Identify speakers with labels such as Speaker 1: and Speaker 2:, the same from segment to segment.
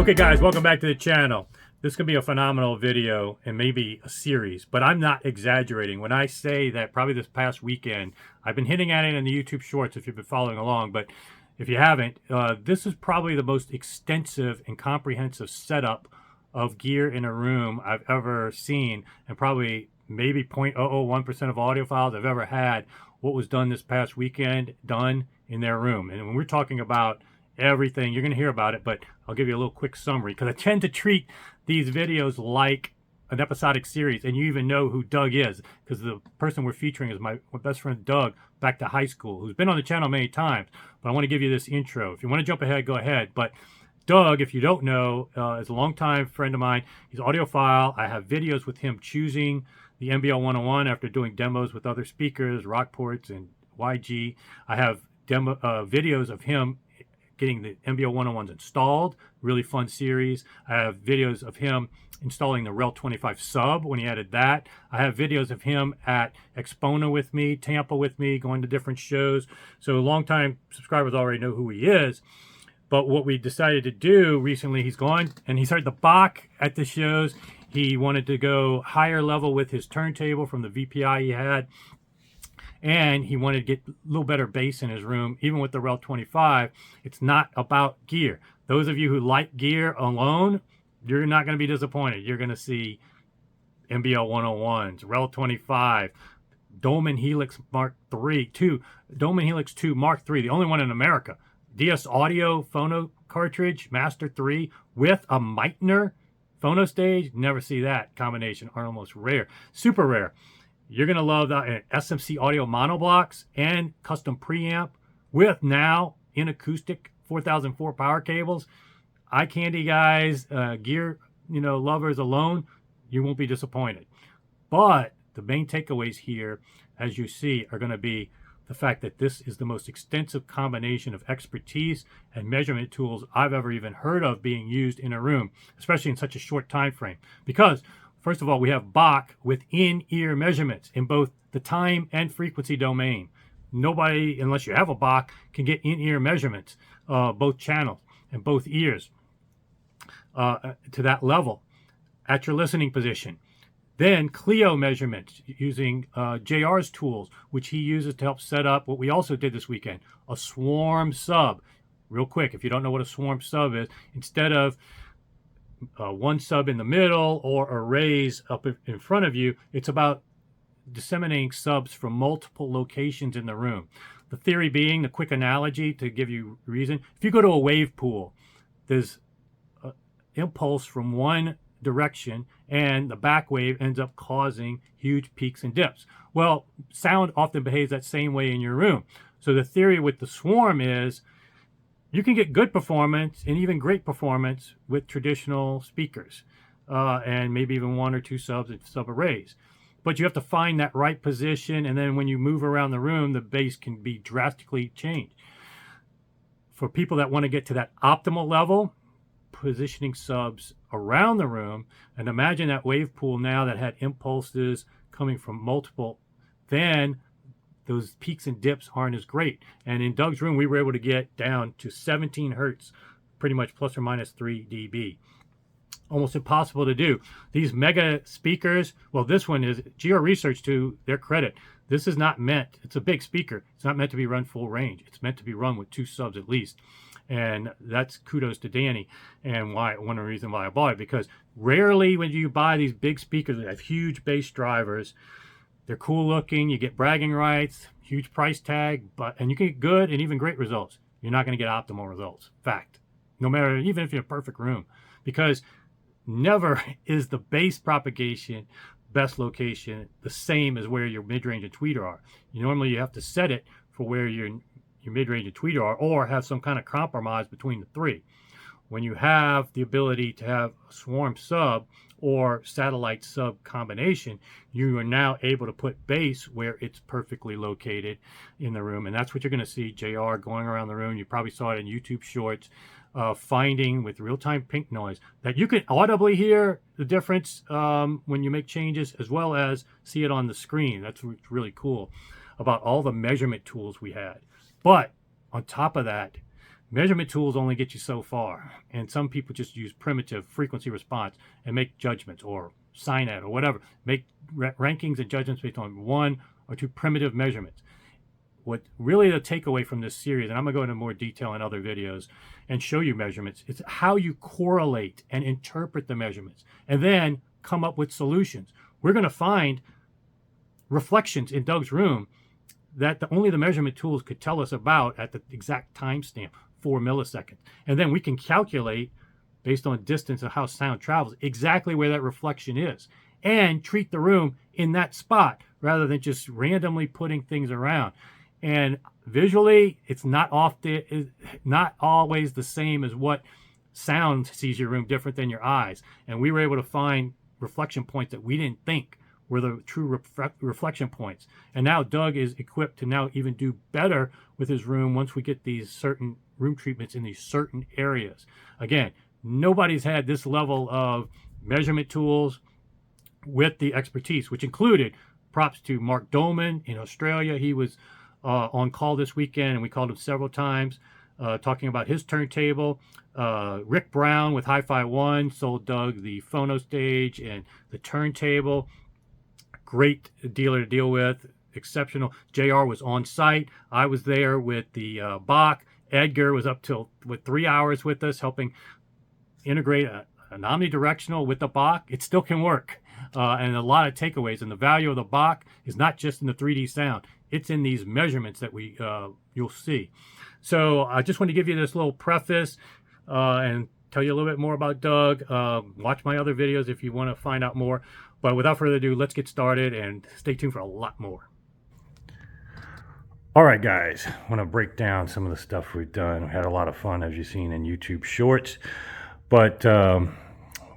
Speaker 1: Okay guys, welcome back to the channel. This could be a phenomenal video and maybe a series, but I'm not exaggerating when I say that probably this past weekend, I've been hitting at it in the YouTube shorts if you've been following along, but if you haven't, this is probably the most extensive and comprehensive setup of gear in a room I've ever seen, and probably maybe 0.001% of audiophiles I've ever had what was done this past weekend done in their room. And when we're talking about everything, you're going to hear about it, but I'll give you a little quick summary because I tend to treat these videos like an episodic series, and you even know who Doug is because the person we're featuring is my best friend Doug back to high school, who's been on the channel many times, but I want to give you this intro. If you want to jump ahead, go ahead. But Doug, if you don't know, is a longtime friend of mine. He's audiophile. I have videos with him choosing the MBL 101 after doing demos with other speakers, Rockports and YG. I have videos of him getting the MBL 101s installed, really fun series. I have videos of him installing the Rel 25 sub when he added that. I have videos of him at Expono with me, Tampa with me, going to different shows. So longtime subscribers already know who he is. But what we decided to do recently, he's gone and he's heard the Bach at the shows. He wanted to go higher level with his turntable from the VPI he had. And he wanted to get a little better bass in his room, even with the Rel 25. It's not about gear. Those of you who like gear alone, you're not going to be disappointed. You're going to see MBL 101s, Rel 25, Dohmann Helix Mark III, Dohmann Helix 2 Mark III, the only one in America. DS Audio phono cartridge, Master 3, with a Meitner phono stage. Never see that combination. Are almost rare, super rare. You're going to love that SMC audio monoblocks and custom preamp with now Inakustik 4004 power cables. Eye candy guys, gear, lovers alone, you won't be disappointed. But the main takeaways here, as you see, are going to be the fact that this is the most extensive combination of expertise and measurement tools I've ever even heard of being used in a room, especially in such a short time frame. Because first of all, we have Bach with in-ear measurements in both the time and frequency domain. Nobody, unless you have a Bach, can get in-ear measurements, both channels and both ears to that level at your listening position. Then Clio measurements using JR's tools, which he uses to help set up what we also did this weekend, a swarm sub. Real quick, if you don't know what a swarm sub is, instead of one sub in the middle or arrays up in front of you, it's about disseminating subs from multiple locations in the room. The theory being, the quick analogy to give you reason, if you go to a wave pool, there's an impulse from one direction and the back wave ends up causing huge peaks and dips. Well, sound often behaves that same way in your room. So the theory with the swarm is you can get good performance and even great performance with traditional speakers and maybe even one or two subs and sub arrays. But you have to find that right position, and then when you move around the room, the bass can be drastically changed. For people that want to get to that optimal level, positioning subs around the room, and imagine that wave pool now that had impulses coming from multiple, then those peaks and dips aren't as great. And in Doug's room, we were able to get down to 17 hertz, pretty much plus or minus 3 dB. Almost impossible to do. These mega speakers, well, this one is, Geo Research, to their credit, this is not meant, it's a big speaker. It's not meant to be run full range. It's meant to be run with 2 subs at least. And that's kudos to Danny, and one of the reasons why I bought it, because rarely when you buy these big speakers that have huge bass drivers, they're cool looking, you get bragging rights, huge price tag, and you can get good and even great results. You're not going to get optimal results. Fact. No matter, even if you're in a perfect room. Because never is the bass propagation best location the same as where your mid-range and tweeter are. Normally you have to set it for where your mid-range and tweeter are, or have some kind of compromise between the three. When you have the ability to have a swarm sub or satellite sub combination, you are now able to put bass where it's perfectly located in the room. And that's what you're going to see JR going around the room. You probably saw it in YouTube shorts, finding with real-time pink noise that you can audibly hear the difference when you make changes, as well as see it on the screen. That's what's really cool about all the measurement tools we had. But on top of that, Measurement tools only get you so far, and some people just use primitive frequency response and make judgments, or SINAD or whatever, make rankings and judgments based on 1 or 2 primitive measurements. What really the takeaway from this series, and I'm going to go into more detail in other videos and show you measurements, it's how you correlate and interpret the measurements and then come up with solutions. We're going to find reflections in Doug's room that only the measurement tools could tell us about at the exact timestamp, 4 milliseconds. And then we can calculate, based on distance of how sound travels, exactly where that reflection is, and treat the room in that spot rather than just randomly putting things around. And visually, it's not always the same as what sound sees your room different than your eyes. And we were able to find reflection points that we didn't think were the true reflection points. And now Doug is equipped to now even do better with his room once we get these certain room treatments in these certain areas. Again, nobody's had this level of measurement tools with the expertise, which included props to Mark Dohmann in Australia. He was on call this weekend, and we called him several times, talking about his turntable. Rick Brown with Hi-Fi One sold Doug the phono stage and the turntable. Great dealer to deal with, exceptional. JR was on site. I was there with the Bach. Edgar was up till 3 hours with us, helping integrate an omnidirectional with the Bach. It still can work, and a lot of takeaways. And the value of the Bach is not just in the 3D sound; it's in these measurements that you'll see. So I just want to give you this little preface and tell you a little bit more about Doug. Watch my other videos if you want to find out more. But without further ado, let's get started and stay tuned for a lot more. All right, guys, I want to break down some of the stuff we've done. We had a lot of fun, as you've seen in YouTube Shorts. But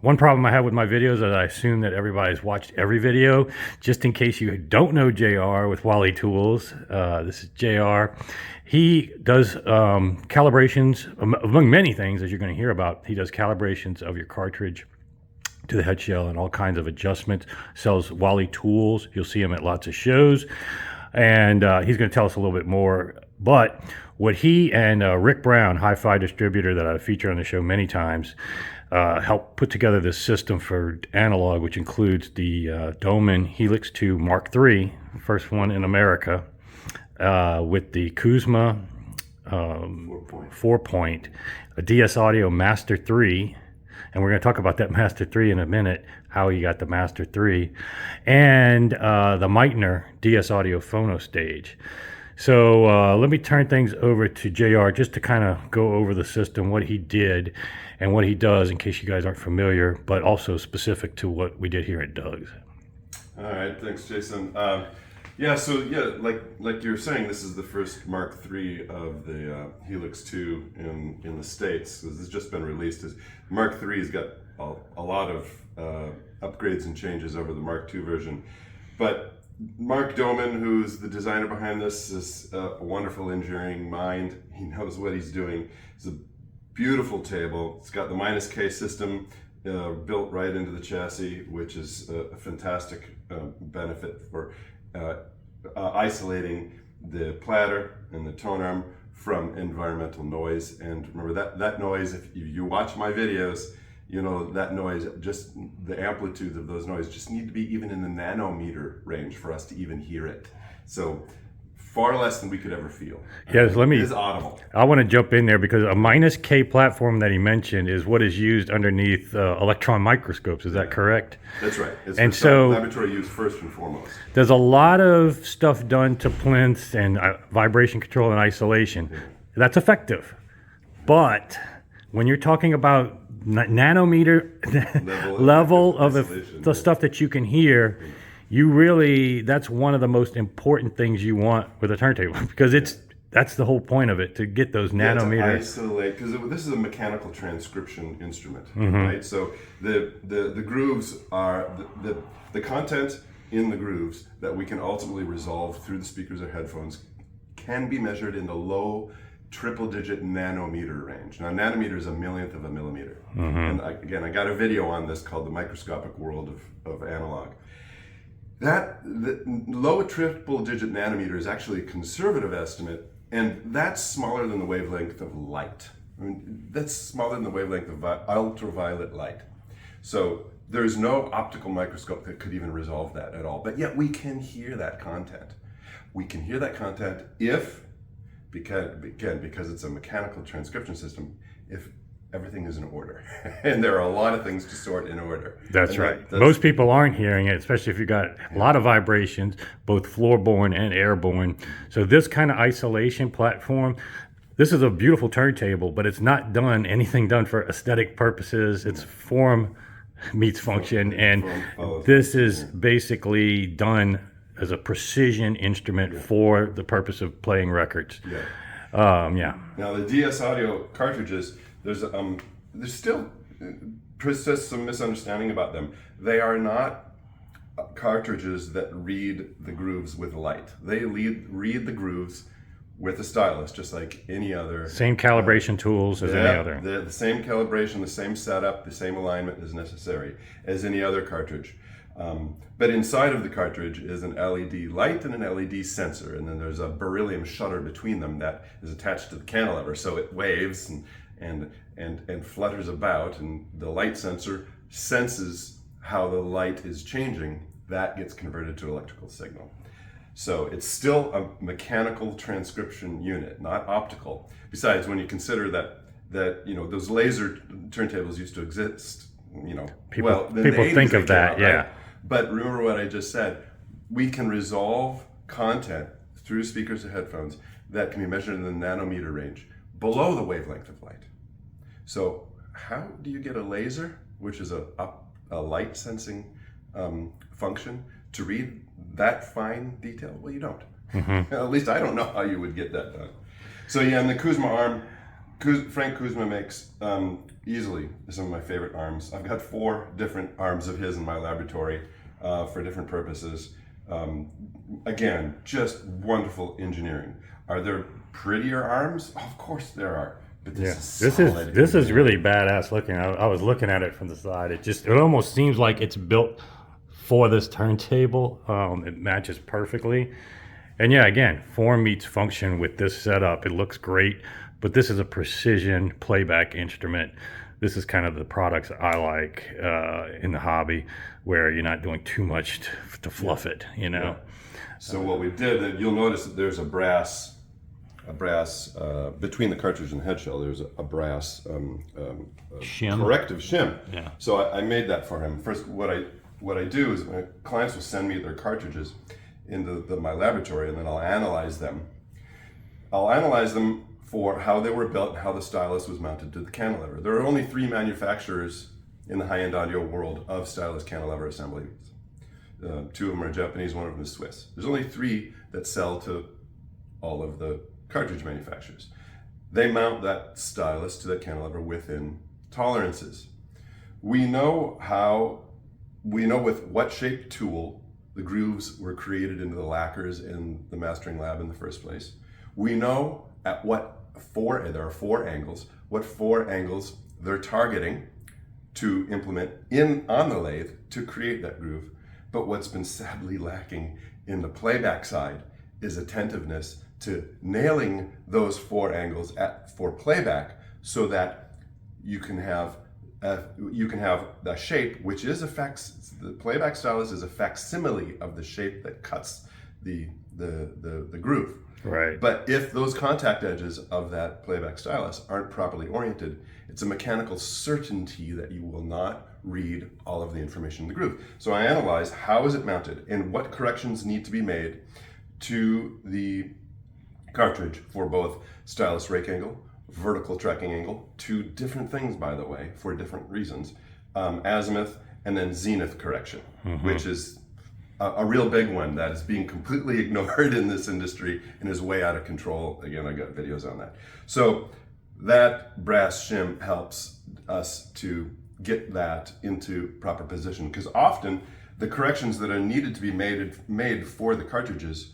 Speaker 1: one problem I have with my videos is I assume that everybody's watched every video. Just in case you don't know JR with Wally Tools, this is JR. He does calibrations, among many things, as you're going to hear about. He does calibrations of your cartridge to the head shell and all kinds of adjustments. Sells Wally Tools. You'll see him at lots of shows. And he's going to tell us a little bit more. But what he and Rick Brown, hi-fi distributor that I've featured on the show many times, helped put together this system for analog, which includes the Dohmann Helix 2 Mark III, first one in America, with the Kuzma 4-point, a DS Audio Master 3, and we're going to talk about that Master 3 in a minute, how he got the Master 3, and the Meitner DS Audio Phono Stage. So let me turn things over to JR just to kind of go over the system, what he did and what he does, in case you guys aren't familiar, but also specific to what we did here at Doug's.
Speaker 2: All right, thanks, Jason. Like you were saying, this is the first Mark III of the Helix 2 in the States. This has just been released. Mark III has got a lot of upgrades and changes over the Mark II version. But Mark Dohmann, who's the designer behind this, is a wonderful engineering mind. He knows what he's doing. It's a beautiful table. It's got the -K system built right into the chassis, which is a fantastic benefit for isolating the platter and the tone arm from environmental noise. And remember that noise, if you watch my videos, you know that noise, just the amplitude of those noises just need to be even in the nanometer range for us to even hear it. So far less than we could ever feel.
Speaker 1: Yes,
Speaker 2: it is audible.
Speaker 1: I want to jump in there because a -K platform that he mentioned is what is used underneath electron microscopes. Is that correct?
Speaker 2: That's right. It's
Speaker 1: and
Speaker 2: so laboratory use first and foremost.
Speaker 1: There's a lot of stuff done to plinths and vibration control and isolation. Yeah. That's effective. But when you're talking about nanometer level of the stuff that you can hear, you really, that's one of the most important things you want with a turntable, because that's the whole point of it, to get those nanometers.
Speaker 2: To isolate, because this is a mechanical transcription instrument, right? So the grooves are, the content in the grooves that we can ultimately resolve through the speakers or headphones can be measured in the low triple-digit nanometer range. Now, nanometer is a millionth of a millimeter. And I got a video on this called The Microscopic World of Analog. The low triple-digit nanometer is actually a conservative estimate And that's smaller than the wavelength of light. I mean, that's smaller than the wavelength of ultraviolet light. So there's no optical microscope that could even resolve that at all. But yet we can hear that content. We can hear that content if, because it's a mechanical transcription system, if everything is in order. And there are a lot of things to sort in order.
Speaker 1: That's right. Most people aren't hearing it, especially if you've got a lot of vibrations, both floorborne and airborne. So this kind of isolation platform, this is a beautiful turntable, but it's not anything done for aesthetic purposes. It's form meets function, and this is basically done as a precision instrument for the purpose of playing records.
Speaker 2: Yeah. Now the DS Audio cartridges, there's still persists some misunderstanding about them. They are not cartridges that read the grooves with light. They read the grooves with a stylus, just like any other.
Speaker 1: Same calibration tools as any other.
Speaker 2: The same calibration, the same setup, the same alignment is necessary as any other cartridge. But inside of the cartridge is an LED light and an LED sensor, and then there's a beryllium shutter between them that is attached to the cantilever, so it waves and flutters about, and the light sensor senses how the light is changing. That gets converted to electrical signal. So it's still a mechanical transcription unit, not optical. Besides, when you consider that those laser turntables used to exist,
Speaker 1: people think of that, yeah.
Speaker 2: Right? But remember what I just said. We can resolve content through speakers or headphones that can be measured in the nanometer range, below the wavelength of light. So how do you get a laser, which is a light sensing function, to read that fine detail? Well, you don't. At least I don't know how you would get that done. So yeah, and the Kuzma arm, Frank Kuzma makes easily some of my favorite arms. I've got 4 different arms of his in my laboratory for different purposes. Again, just wonderful engineering. Are there prettier arms? Of course there are. But this
Speaker 1: is really badass looking. I was looking at it from the side. It almost seems like it's built for this turntable. It matches perfectly. And yeah, again, form meets function with this setup. It looks great, but this is a precision playback instrument. This is kind of the products I like in the hobby, where you're not doing too much to fluff it, Yeah.
Speaker 2: So what we did, you'll notice that there's a brass between the cartridge and the head shell. There's a brass
Speaker 1: shim.
Speaker 2: Corrective shim.
Speaker 1: Yeah.
Speaker 2: So I made that for him. First, what I do is my clients will send me their cartridges into my laboratory, and then I'll analyze them. I'll analyze them for how they were built and how the stylus was mounted to the cantilever. There are only 3 manufacturers in the high-end audio world of stylus cantilever assemblies. 2 of them are Japanese, 1 of them is Swiss. There's only 3 that sell to all of the cartridge manufacturers. They mount that stylus to the cantilever within tolerances. We know with what shaped tool the grooves were created into the lacquers in the mastering lab in the first place. We know at there are 4 angles, what 4 angles they're targeting to implement on the lathe to create that groove. But what's been sadly lacking in the playback side is attentiveness to nailing those 4 angles for playback, so that you can have the shape, which is the playback stylus is a facsimile of the shape that cuts the groove.
Speaker 1: Right.
Speaker 2: But if those contact edges of that playback stylus aren't properly oriented, it's a mechanical certainty that you will not read all of the information in the groove. So I analyze how is it mounted and what corrections need to be made to the cartridge for both stylus rake angle, vertical tracking angle, 2 different things, by the way, for different reasons, azimuth, and then zenith correction, which is a real big one that is being completely ignored in this industry and is way out of control. Again, I got videos on that. So that brass shim helps us to get that into proper position, because often the corrections that are needed to be made for the cartridges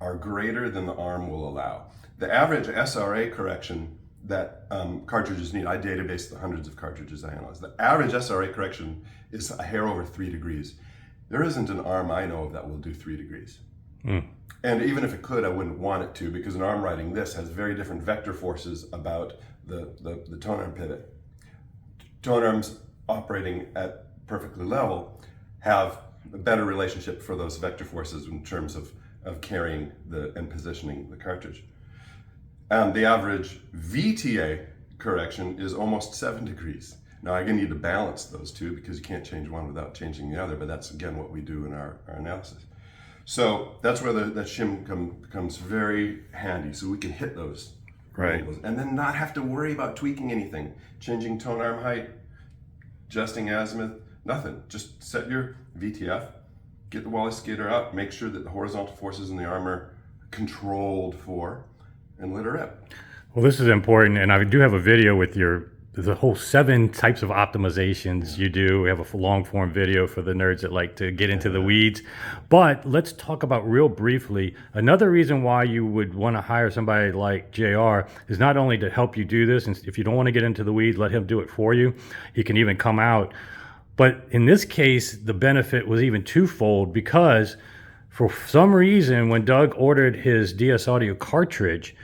Speaker 2: are greater than the arm will allow. The average SRA correction that cartridges need, I database the hundreds of cartridges I analyze. The average SRA correction is a hair over 3 degrees. There isn't an arm I know of that will do 3 degrees. And even if it could, I wouldn't want it to, because an arm riding this has very different vector forces about the tone arm pivot. Tone arms operating at perfectly level have a better relationship for those vector forces in terms of carrying and positioning the cartridge. And the average VTA correction is almost 7 degrees. Now I need to balance those two because you can't change one without changing the other, but that's again what we do in our analysis. So that's where that shim becomes very handy, so we can hit those angles and then not have to worry about tweaking anything, changing tone arm height, adjusting azimuth, nothing. Just set your VTF, get the Wally skater up, make sure that the horizontal forces in the arm are controlled for, and let her rip.
Speaker 1: Well, this is important, and I do have a video with there's a whole 7 types of optimizations you do. We have a long form video for the nerds that like to get into the weeds. But let's talk about real briefly, another reason why you would want to hire somebody like JR is not only to help you do this, and if you don't want to get into the weeds, let him do it for you. He can even come out. But in this case, the benefit was even twofold, because for some reason, when Doug ordered his DS Audio cartridge,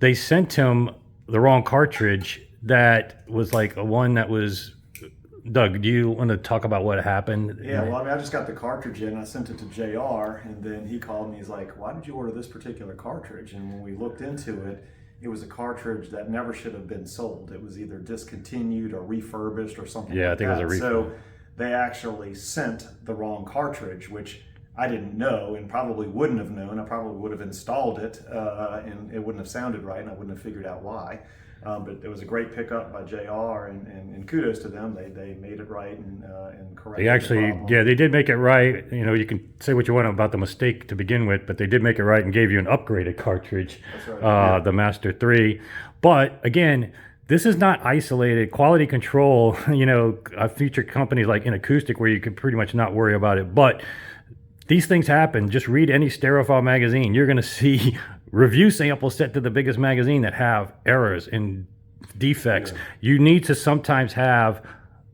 Speaker 1: they sent him the wrong cartridge that was like a one that was, Doug, do you want to talk about what happened?
Speaker 3: Yeah, well, I mean, I just got the cartridge in, I sent it to JR, and then he called me, he's like, why did you order this particular cartridge? And when we looked into it, it was a cartridge that never should have been sold. It was either discontinued or refurbished or something like that.
Speaker 1: Yeah, I think it was a refurb.
Speaker 3: So they actually sent the wrong cartridge, which I didn't know and probably wouldn't have known. I probably would have installed it and it wouldn't have sounded right, and I wouldn't have figured out why. But it was a great pickup by JR, and kudos to them. They made it right and corrected
Speaker 1: They actually,
Speaker 3: the problem.
Speaker 1: yeah, they did make it right. You know, you can say what you want about the mistake to begin with, but they did make it right and gave you an upgraded cartridge,
Speaker 3: That's right.
Speaker 1: the Master 3. But again, this is not isolated. Quality control, you know, future companies like Inakustik where you can pretty much not worry about it. But these things happen. Just read any Stereophile magazine. You're going to see review samples set to the biggest magazine that have errors and defects. Yeah. You need to sometimes have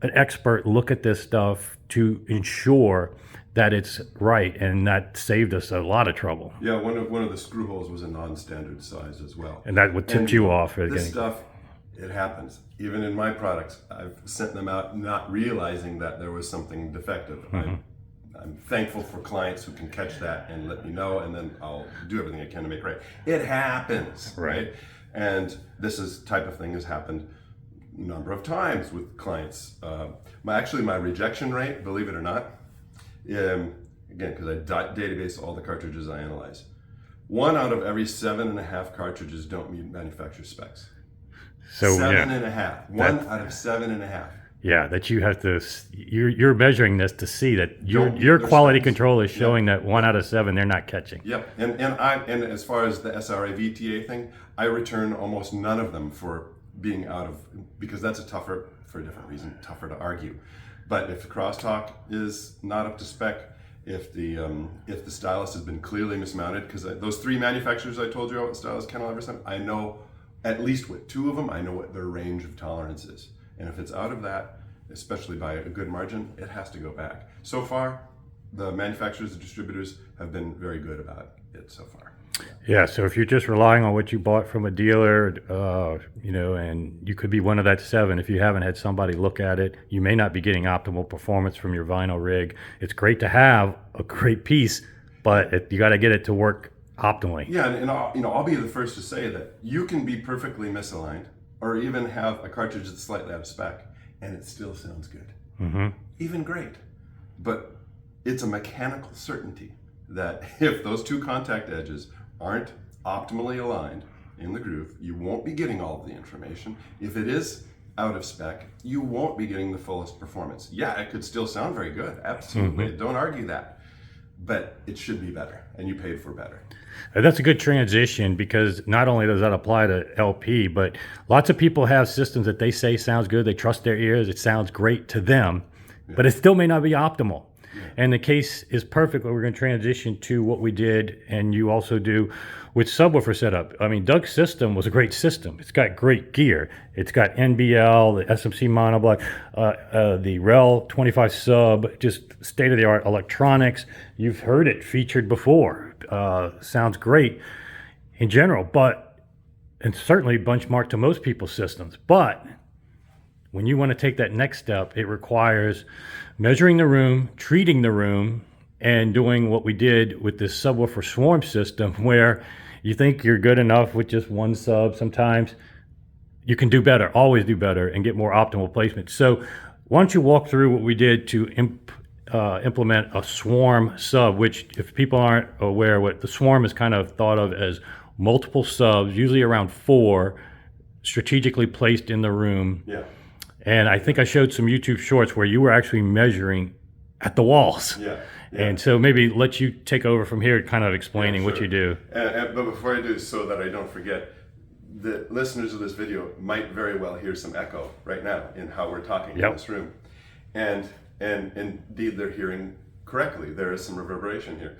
Speaker 1: an expert look at this stuff to ensure that it's right, and that saved us a lot of trouble.
Speaker 2: Yeah, one of the screw holes was a non-standard size as well.
Speaker 1: And that would tip you off.
Speaker 2: This stuff, it happens. Even in my products, I've sent them out not realizing that there was something defective. Mm-hmm. I'm thankful for clients who can catch that and let me know, and then I'll do everything I can to make it right. It happens, right? And this type of thing has happened a number of times with clients. My rejection rate, believe it or not, again, because I database all the cartridges I analyze, 1 out of every 7.5 cartridges don't meet manufacturer specs.
Speaker 1: So
Speaker 2: 7.5. 1 out of 7.5.
Speaker 1: Yeah, that you have to. You're measuring this to see that your quality control is showing that 1 out of 7 they're not catching.
Speaker 2: Yep, and as far as the SRA VTA thing, I return almost none of them for being out of, because that's for a different reason, tougher to argue. But if the crosstalk is not up to spec, if the stylus has been clearly mismounted, because those 3 manufacturers I told you about, stylus, Kennel, Everson, I know at least with 2 of them, I know what their range of tolerance is. And if it's out of that, especially by a good margin, it has to go back. So far, the manufacturers and distributors have been very good about it so far.
Speaker 1: Yeah, so if you're just relying on what you bought from a dealer, you know, and you could be one of that 7, if you haven't had somebody look at it, you may not be getting optimal performance from your vinyl rig. It's great to have a great piece, but you got to get it to work optimally.
Speaker 2: Yeah, and I'll be the first to say that you can be perfectly misaligned, or even have a cartridge that's slightly out of spec, and it still sounds good. Mm-hmm. Even great. But it's a mechanical certainty that if those 2 contact edges aren't optimally aligned in the groove, you won't be getting all of the information. If it is out of spec, you won't be getting the fullest performance. Yeah, it could still sound very good, absolutely. Mm-hmm. Don't argue that. But it should be better, and you paid for better.
Speaker 1: That's a good transition, because not only does that apply to LP, but lots of people have systems that they say sounds good. They trust their ears. It sounds great to them, but it still may not be optimal. Yeah. And the case is perfect. We're going to transition to what we did, and you also do with subwoofer setup. I mean, Doug's system was a great system. It's got great gear. It's got NBL, the SMC monoblock, the REL 25 sub, just state-of-the-art electronics. You've heard it featured before. sounds great in general, and certainly benchmark to most people's systems. But when you want to take that next step, it requires measuring the room, treating the room, and doing what we did with this subwoofer swarm system, where you think you're good enough with just one sub. Sometimes you can do better, always do better, and get more optimal placement. So why don't you walk through what we did to implement a swarm sub, which, if people aren't aware, what the swarm is kind of thought of as multiple subs, usually around 4, strategically placed in the room.
Speaker 2: Yeah.
Speaker 1: And I think I showed some YouTube shorts where you were actually measuring at the walls.
Speaker 2: Yeah.
Speaker 1: And so maybe let you take over from here, kind of explaining what you do.
Speaker 2: But before I do, so that I don't forget, the listeners of this video might very well hear some echo right now in how we're talking in this room. And indeed, they're hearing correctly. There is some reverberation here.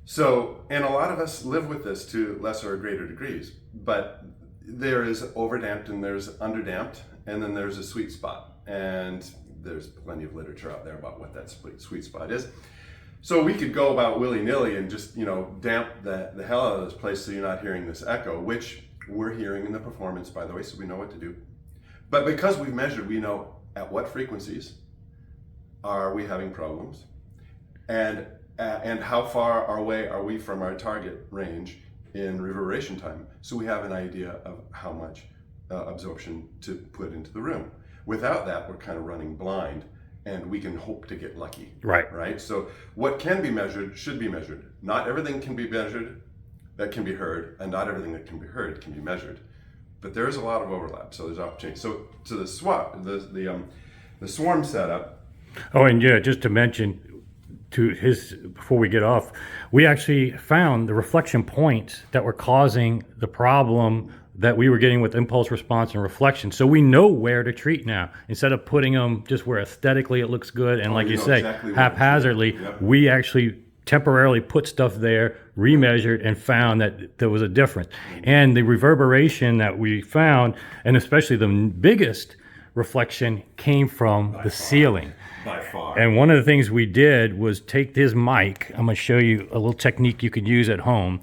Speaker 2: So, and a lot of us live with this to lesser or greater degrees, but there is overdamped and there's underdamped, and then there's a sweet spot. And there's plenty of literature out there about what that sweet spot is. So we could go about willy-nilly and just, damp the hell out of this place so you're not hearing this echo, which we're hearing in the performance, by the way, so we know what to do. But because we've measured, we know at what frequencies are we having problems, and how far away are we from our target range in reverberation time, so we have an idea of how much absorption to put into the room. Without that, we're kind of running blind, and we can hope to get lucky. Right? So what can be measured should be measured. Not everything can be measured that can be heard, and not everything that can be heard can be measured. But there is a lot of overlap, so there's opportunity. So to the swarm setup.
Speaker 1: Oh, and yeah, just to mention, before we get off, we actually found the reflection points that were causing the problem that we were getting with impulse response and reflection. So we know where to treat now, instead of putting them just where aesthetically it looks good and, like you say, exactly haphazardly. We actually temporarily put stuff there, remeasured, and found that there was a difference. And the reverberation that we found, and especially the biggest reflection, came from the ceiling.
Speaker 2: By far.
Speaker 1: And one of the things we did was take this mic. I'm going to show you a little technique you could use at home.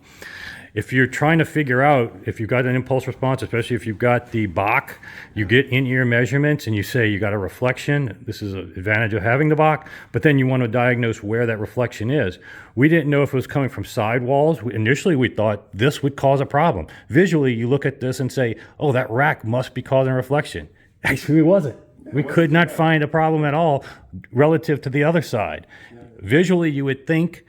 Speaker 1: If you're trying to figure out if you've got an impulse response, especially if you've got the Bach, you get in-ear measurements and you say you got a reflection. This is an advantage of having the Bach, but then you want to diagnose where that reflection is. We didn't know if it was coming from side walls. Initially, we thought this would cause a problem. Visually, you look at this and say, oh, that rack must be causing reflection. Actually, it wasn't. We could not find a problem at all relative to the other side. Visually, you would think,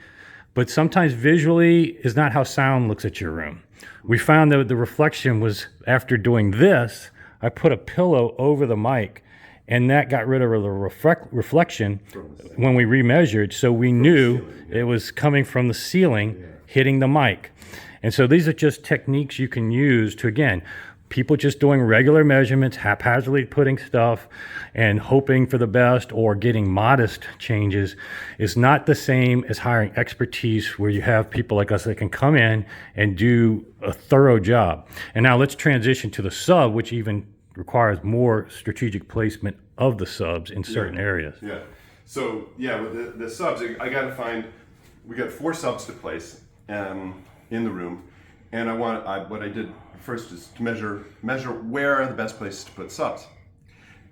Speaker 1: but sometimes visually is not how sound looks at your room. We found that the reflection was after doing this. I put a pillow over the mic, and that got rid of the reflection when we remeasured, so we knew it was coming from the ceiling hitting the mic. And so these are just techniques you can use to, again, people just doing regular measurements, haphazardly putting stuff and hoping for the best or getting modest changes is not the same as hiring expertise where you have people like us that can come in and do a thorough job. And now let's transition to the sub, which even requires more strategic placement of the subs in certain areas.
Speaker 2: Yeah. So with the subs, we got 4 subs to place in the room. And what I did first is to measure where are the best places to put subs,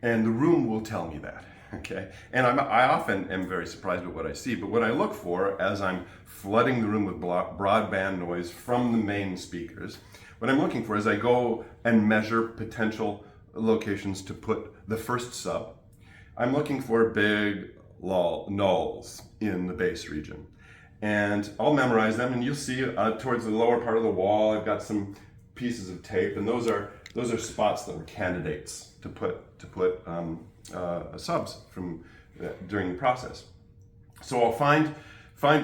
Speaker 2: and the room will tell me that. Okay, and I often am very surprised at what I see, but what I look for as I'm flooding the room with broadband noise from the main speakers, what I'm looking for is I go and measure potential locations to put the first sub. I'm looking for big nulls in the bass region. And I'll memorize them, and you'll see towards the lower part of the wall, I've got some pieces of tape, and those are spots that were candidates to put subs from during the process. So I'll find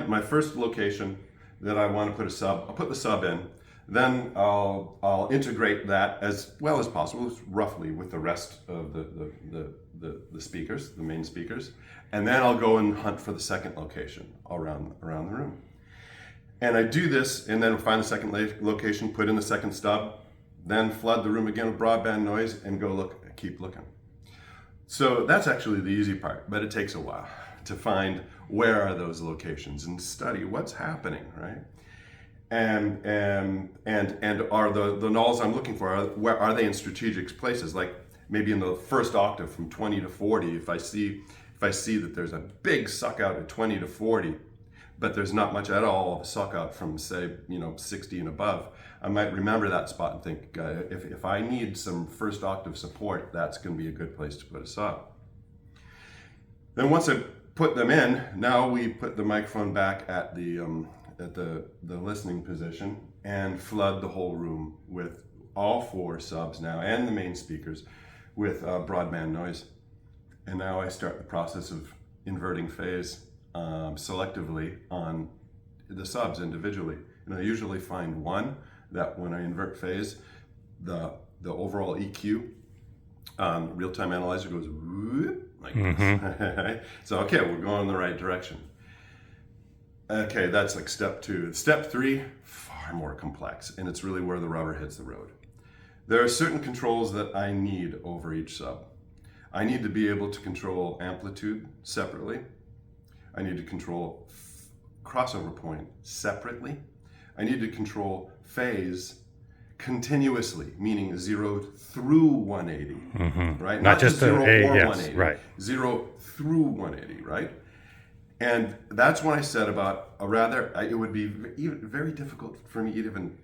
Speaker 2: my first location that I want to put a sub. I'll put the sub in, then I'll integrate that as well as possible, roughly with the rest of the speakers, the main speakers. And then I'll go and hunt for the second location around the room. And I do this, and then find the second location, put in the second stub, then flood the room again with broadband noise, and keep looking. So that's actually the easy part, but it takes a while. to find where are those locations and study what's happening, right? And are the nulls I'm looking for, where are they in strategic places? Like maybe in the first octave from 20 to 40, if I see that there's a big suck out at 20 to 40, but there's not much at all of a suck out from, say, 60 and above, I might remember that spot and think, if I need some first octave support, that's going to be a good place to put a sub. Then once I put them in, now we put the microphone back at the listening position and flood the whole room with all 4 subs now and the main speakers with broadband noise. And now I start the process of inverting phase selectively on the subs individually. And I usually find one that when I invert phase, the overall EQ real-time analyzer goes whoop, like this. So okay, we're going in the right direction. Okay, that's like step 2. Step 3, far more complex, and it's really where the rubber hits the road. There are certain controls that I need over each sub. I need to be able to control amplitude separately. I need to control crossover point separately. I need to control phase continuously, meaning 0 through 180, right? Not just 0 or 180,
Speaker 1: right.
Speaker 2: 0 through 180, right? And that's when I said about it would be very difficult for me to even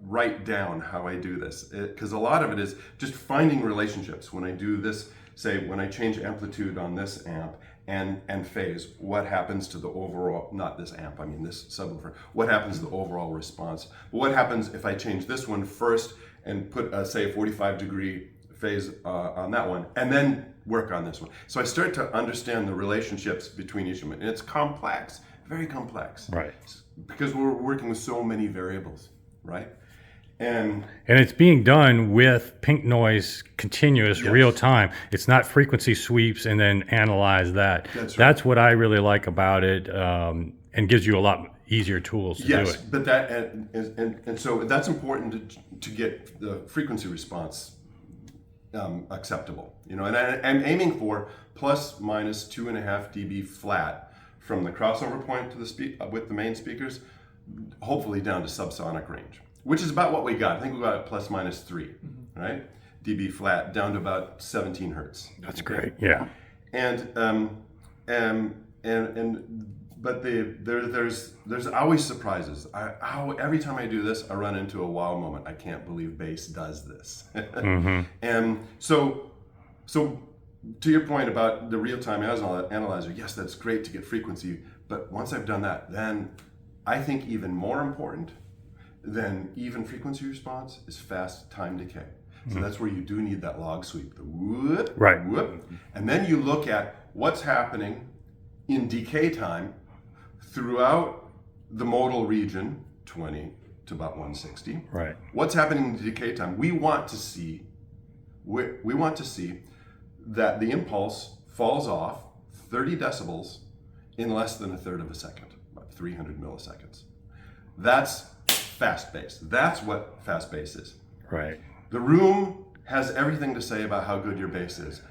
Speaker 2: write down how I do this, because a lot of it is just finding relationships. When I do this, say when I change amplitude on this amp and phase, what happens to the overall, not this amp, I mean this subwoofer, what happens to the overall response? What happens if I change this one first and put say a 45-degree phase on that one and then work on this one? So I start to understand the relationships between each of them, and it's complex, very complex,
Speaker 1: right?
Speaker 2: Because we're working with so many variables, right? And
Speaker 1: it's being done with pink noise continuous real time. It's not frequency sweeps and then analyze that. That's what I really like about it, and gives you a lot easier tools to do it.
Speaker 2: But that and so that's important to get the frequency response acceptable. And I'm aiming for plus minus 2.5 dB flat from the crossover point to the with the main speakers, hopefully down to subsonic range, which is about what we got. I think we got it plus minus 3, right? dB flat down to about 17 hertz.
Speaker 1: That's great, yeah.
Speaker 2: But there's always surprises. Every time I do this, I run into a wow moment. I can't believe bass does this. And so to your point about the real-time analyzer, yes, that's great to get frequency. But once I've done that, then I think even more important than even frequency response is fast time decay. So that's where you do need that log sweep, the whoop,
Speaker 1: right.
Speaker 2: whoop. And then you look at what's happening in decay time throughout the modal region, 20 to about 160.
Speaker 1: Right.
Speaker 2: What's happening in decay time? We want to see that the impulse falls off 30 decibels in less than a third of a second, about 300 milliseconds. That's fast bass. That's what fast bass is.
Speaker 1: Right.
Speaker 2: The room has everything to say about how good your bass is.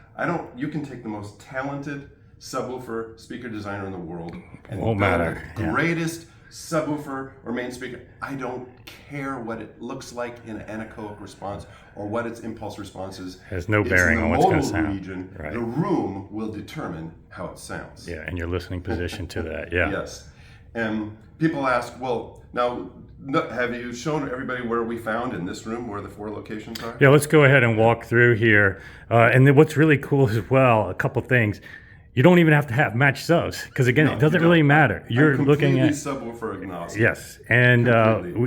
Speaker 2: You can take the most talented subwoofer speaker designer in the world and
Speaker 1: won't matter.
Speaker 2: The greatest subwoofer or main speaker. I don't care what it looks like in an anechoic response or what its impulse response is.
Speaker 1: Has no bearing on what's going to sound.
Speaker 2: Region,
Speaker 1: right.
Speaker 2: The room will determine how it sounds.
Speaker 1: Yeah, and your listening position to that. Yeah.
Speaker 2: Yes. And people ask, well, now, have you shown everybody where we found in this room where the 4 locations are?
Speaker 1: Yeah, let's go ahead and walk through here. And then what's really cool as well, a couple things. You don't even have to have matched subs because again, it doesn't really matter. You're looking at
Speaker 2: subwoofer agnostic.
Speaker 1: Yes, and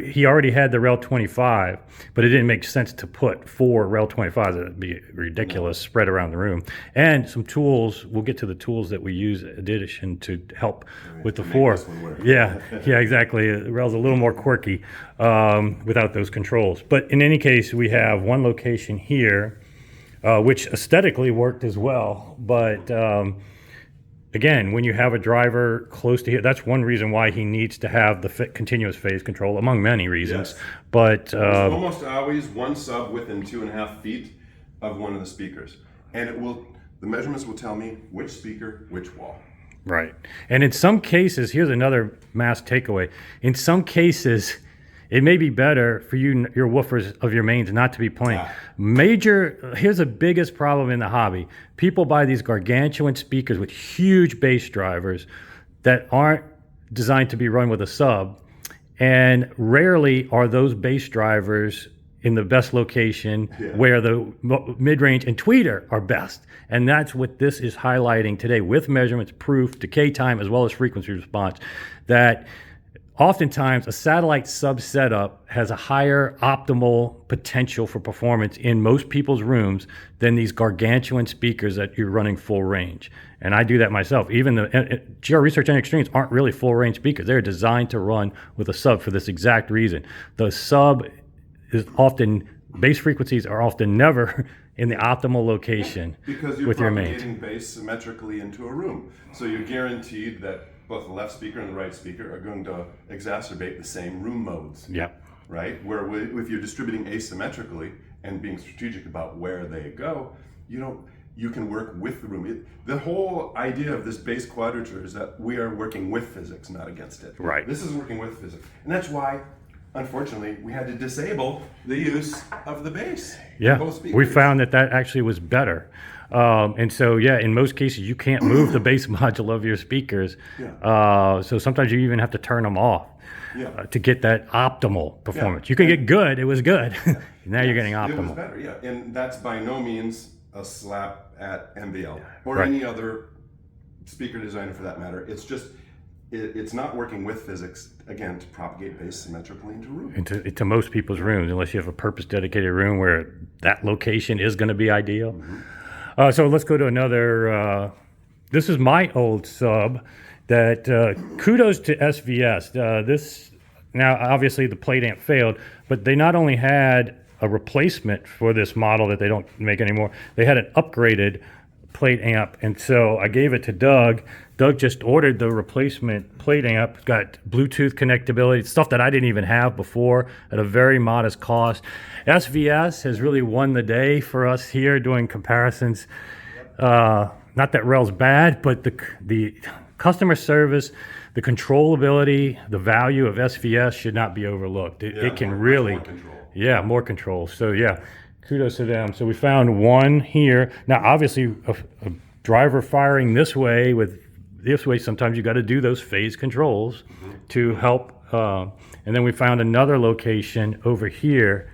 Speaker 1: he already had the Rel 25, but it didn't make sense to put 4 Rel 25s. It'd be ridiculous spread around the room. And some tools. We'll get to the tools that we use in addition to help with the 4. Yeah, exactly. Rel's a little more quirky without those controls. But in any case, we have one location here, which aesthetically worked as well, but. Again, when you have a driver close to here, that's one reason why he needs to have the continuous phase control, among many reasons.
Speaker 2: Yes.
Speaker 1: But
Speaker 2: there's almost always one sub within 2.5 feet of one of the speakers, and The measurements will tell me which speaker, which wall.
Speaker 1: Right. And in some cases, here's another mass takeaway. In some cases, it may be better for you, your woofers of your mains, not to be playing. Here's the biggest problem in the hobby. People buy these gargantuan speakers with huge bass drivers that aren't designed to be run with a sub. And rarely are those bass drivers in the best location where the mid-range and tweeter are best. And that's what this is highlighting today with measurements, proof, decay time, as well as frequency response, that oftentimes a satellite sub setup has a higher optimal potential for performance in most people's rooms than these gargantuan speakers that you're running full range. And I do that myself. Even the GR Research and Extremes aren't really full range speakers. They're designed to run with a sub for this exact reason. The sub is often, bass frequencies are often never in the optimal location
Speaker 2: because you're
Speaker 1: with your mains.
Speaker 2: propagating bass symmetrically into a room. So you're guaranteed that both the left speaker and the right speaker are going to exacerbate the same room modes.
Speaker 1: Yep.
Speaker 2: Right? Where if you're distributing asymmetrically and being strategic about where they go, you can work with the room. The whole idea of this bass quadrature is that we are working with physics, not against it.
Speaker 1: Right.
Speaker 2: This is working with physics. And that's why, unfortunately, we had to disable the use of the bass.
Speaker 1: Yeah, we found that actually was better. And so, in most cases, you can't move the bass module of your speakers. So sometimes you even have to turn them off to get that optimal performance. You can get good. It was good. Now you're getting optimal.
Speaker 2: It was better, And that's by no means a slap at MBL or any other speaker designer for that matter. It's just, it's not working with physics, again, to propagate bass symmetrically into rooms.
Speaker 1: Into most people's rooms, unless you have a purpose-dedicated room where that location is going to be ideal. So let's go to another. This is my old sub. That kudos to SVS. This now obviously the plate amp failed, but they not only had a replacement for this model that they don't make anymore. They had an upgraded plate amp, and so I gave it to Doug. Doug just ordered the replacement plate amp, got Bluetooth connectability, stuff that I didn't even have before at a very modest cost. SVS has really won the day for us here doing comparisons. Not that REL's bad, but the customer service, the controllability, the value of SVS should not be overlooked. It can really, more control. So kudos to them. So we found one here. Now, obviously, a driver firing this way, sometimes you got to do those phase controls to help. And then we found another location over here.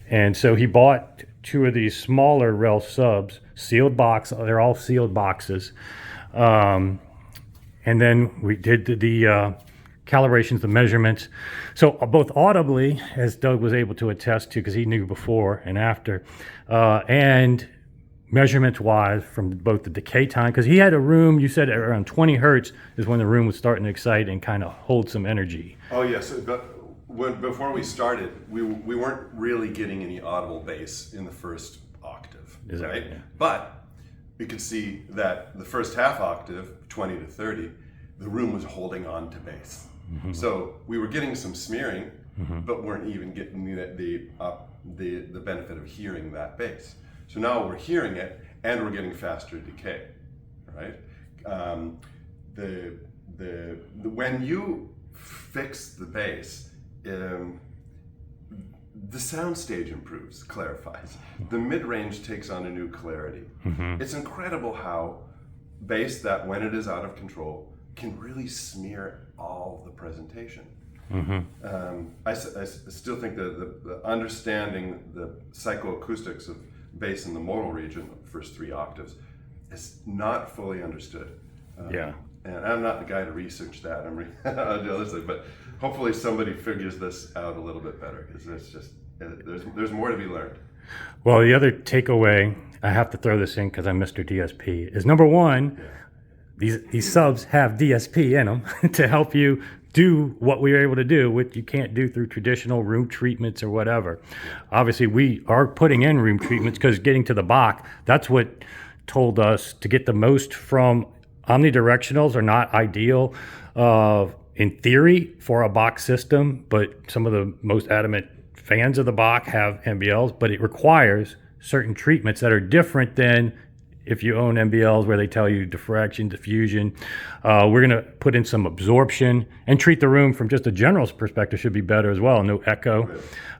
Speaker 1: And so he bought two of these smaller REL subs, sealed box. They're all sealed boxes. And then we did the calibrations, the measurements. So both audibly, as Doug was able to attest to, because he knew before and after, and measurements-wise from both the decay time, because he had a room, you said around 20 hertz is when the room was starting to excite and kind of hold some energy.
Speaker 2: Oh, yes. Before we started, we weren't really getting any audible bass in the first octave, right? Yeah. But we could see that the first half octave, 20 to 30, the room was holding on to bass. So we were getting some smearing, but weren't even getting the benefit of hearing that bass. So now we're hearing it, and we're getting faster decay, right? When you fix the bass, the soundstage improves, clarifies. The mid-range takes on a new clarity. It's incredible how bass that, when it is out of control, can really smear all the presentation. I still think that the understanding the psychoacoustics of bass in the modal region, the first three octaves, is not fully understood. And I'm not the guy to research that. I'm on the other side, but hopefully somebody figures this out a little bit better, because it's just there's more to be learned.
Speaker 1: Well, the other takeaway, I have to throw this in because I'm Mr. DSP, is number one, these subs have DSP in them to help you do what we were able to do, which you can't do through traditional room treatments or whatever. Obviously, we are putting in room treatments because getting to the Bach, that's what told us to get the most from omnidirectionals are not ideal in theory for a Bach system, but some of the most adamant fans of the Bach have MBLs, but it requires certain treatments that are different than if you own MBLs where they tell you diffraction, diffusion. We're going to put in some absorption and treat the room from just a general perspective should be better as well. No echo.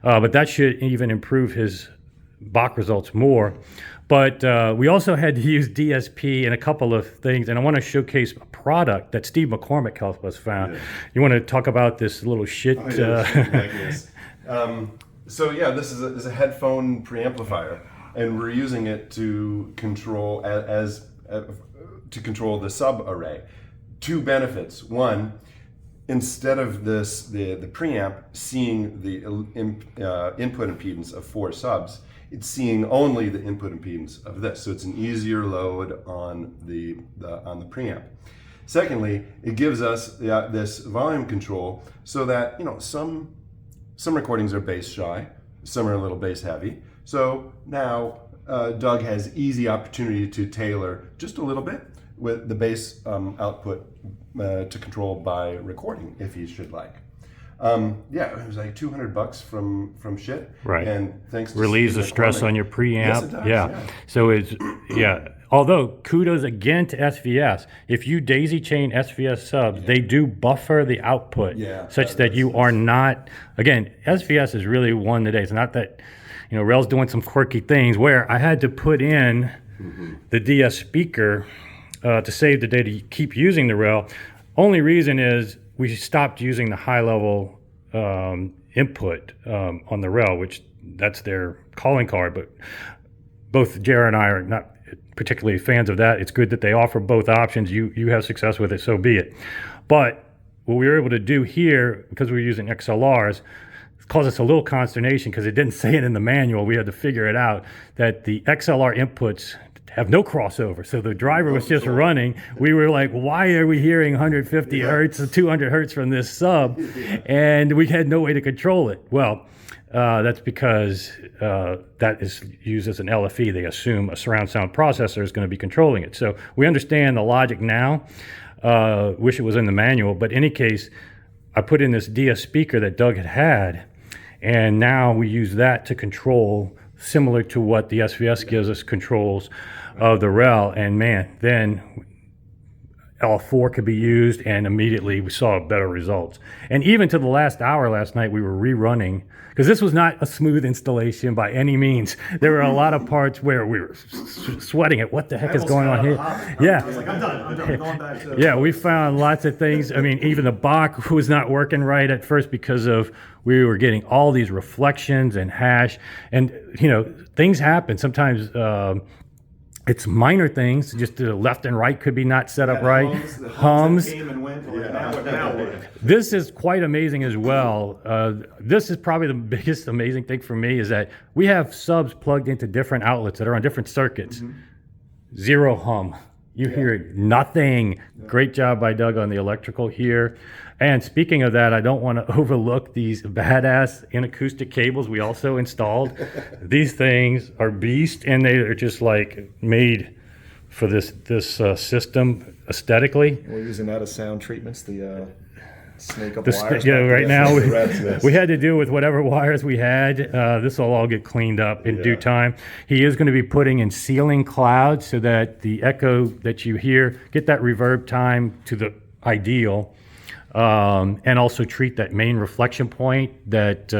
Speaker 1: But that should even improve his Bach results more. But we also had to use DSP and a couple of things. And I want to showcase a product that Steve McCormick helped us found. You want to talk about this little shit?
Speaker 2: So yeah, this is a headphone preamplifier, and we're using it to control to control the sub array. Two benefits. One, instead of the preamp seeing the input impedance of 4 subs, it's seeing only the input impedance of this. So it's an easier load on the preamp. Secondly, it gives us this volume control so that some recordings are bass shy, some are a little bass heavy. So now Doug has easy opportunity to tailor just a little bit with the bass output to control by recording if he should like. Yeah, it was like $200 from shit.
Speaker 1: Right.
Speaker 2: And thanks to
Speaker 1: relieves the
Speaker 2: Steve
Speaker 1: stress
Speaker 2: McCormick.
Speaker 1: on your preamp.
Speaker 2: Yes, it does, yeah.
Speaker 1: So it's although kudos again to SVS. If you daisy chain SVS subs, they do buffer the output such that you are not, again, SVS is really one today. It's not that, Rel's doing some quirky things where I had to put in the DS speaker to save the data to keep using the Rel. Only reason is we stopped using the high level input on the Rel, which that's their calling card, but both JR and I are not particularly fans of that. It's good that they offer both options. You have success with it, so be it. But what we were able to do here, because we were using XLRs, caused us a little consternation because it didn't say it in the manual. We had to figure it out that the XLR inputs have no crossover. So the driver was just running. We were like, why are we hearing 150 hertz or 200 hertz from this sub? And we had no way to control it. Well, that's because that is used as an LFE. They assume a surround sound processor is going to be controlling it. So we understand the logic now. Wish it was in the manual. But in any case, I put in this DS speaker that Doug had, and now we use that to control, similar to what the SVS gives us controls of the Rel. And man, then L4 could be used, and immediately we saw better results. And even to the last hour last night, we were rerunning, because this was not a smooth installation by any means. There were a lot of parts where we were sweating it. What the heck is going on here? Yeah.
Speaker 3: I was like, I'm done. I'm going back to
Speaker 1: Yeah, we found lots of things. I mean, even the Bach was not working right at first because of we were getting all these reflections and hash. And, things happen. Sometimes it's minor things, just the left and right could be not set up right. Hums.
Speaker 3: Came and went. Now what?
Speaker 1: This is quite amazing as well. This is probably the biggest amazing thing for me is that we have subs plugged into different outlets that are on different circuits. Zero hum. You hear nothing. Great job by Doug on the electrical here. And speaking of that, I don't want to overlook these badass Inakustik cables we also installed. These things are beast, and they are just like made for this system aesthetically.
Speaker 3: We're using that as sound treatments, the snake up
Speaker 1: The
Speaker 3: wires.
Speaker 1: right now
Speaker 3: Yes.
Speaker 1: we had to do with whatever wires we had. This will all get cleaned up in due time. He is going to be putting in ceiling clouds so that the echo that you hear, get that reverb time to the ideal, and also treat that main reflection point that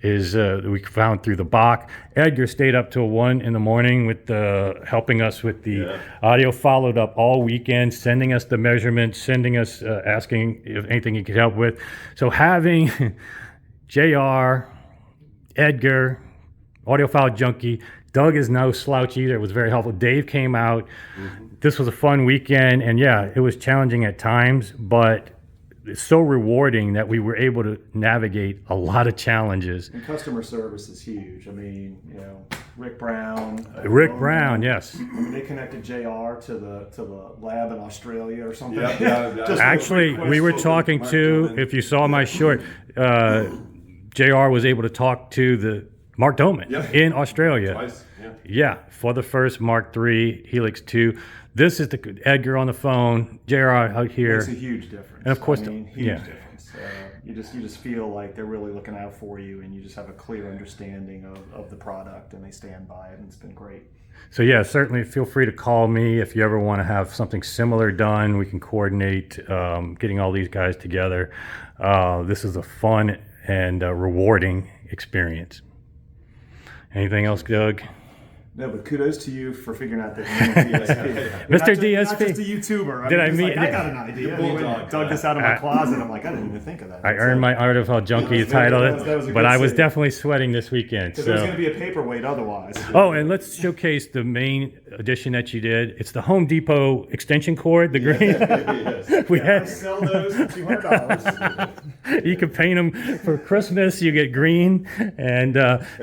Speaker 1: is we found through the Bach. Edgar stayed up till 1 a.m. with helping us with the audio, followed up all weekend, sending us the measurements, sending us asking if anything he could help with. So having JR, Edgar, Audiophile Junkie, Doug is no slouch either. It was very helpful. Dave came out. This was a fun weekend, and it was challenging at times, but it's so rewarding that we were able to navigate a lot of challenges.
Speaker 3: And customer service is huge. I mean, Rick Brown.
Speaker 1: Yes.
Speaker 3: I mean, they connected JR to the lab in Australia or something.
Speaker 1: Actually, we were talking to, if you saw my short, JR was able to talk to the Mark Dohmann in Australia.
Speaker 2: Twice.
Speaker 1: Yeah, for the first Mark III Helix 2. This is the Edgar on the phone, JR out here.
Speaker 3: Makes a huge difference.
Speaker 1: And of course,
Speaker 3: huge difference. You just feel like they're really looking out for you, and you just have a clear understanding of the product, and they stand by it, and it's been great.
Speaker 1: So yeah, certainly feel free to call me if you ever want to have something similar done. We can coordinate getting all these guys together. This is a fun and rewarding experience. Anything else, Doug?
Speaker 3: No, but kudos to you for figuring out that you're DSP.
Speaker 1: Mr. DSP.
Speaker 3: Not just a YouTuber.
Speaker 1: I
Speaker 3: got an idea. I dug this out of my closet. I'm like, I didn't even think of that.
Speaker 1: I earned my Audiophile Junkie title, but I was
Speaker 3: save.
Speaker 1: definitely sweating this weekend.
Speaker 3: Because it was going to be a paperweight otherwise.
Speaker 1: Oh, and let's showcase the main addition that you did. It's the Home Depot extension cord, the green.
Speaker 2: Yes.
Speaker 1: We
Speaker 3: I
Speaker 1: had.
Speaker 3: sell those for $200.
Speaker 1: You can paint them for Christmas. You get green, and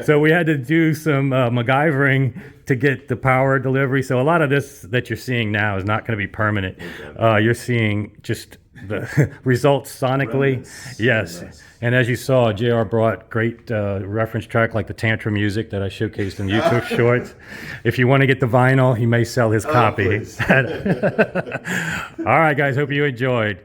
Speaker 1: so we had to do some MacGyvering to get the power delivery. So a lot of this that you're seeing now is not going to be permanent. You're seeing just the results sonically. Yes. And as you saw, JR brought great reference track like the Tantra music that I showcased in the YouTube shorts. If you want to get the vinyl, he may sell his copy. All right, guys. Hope you enjoyed.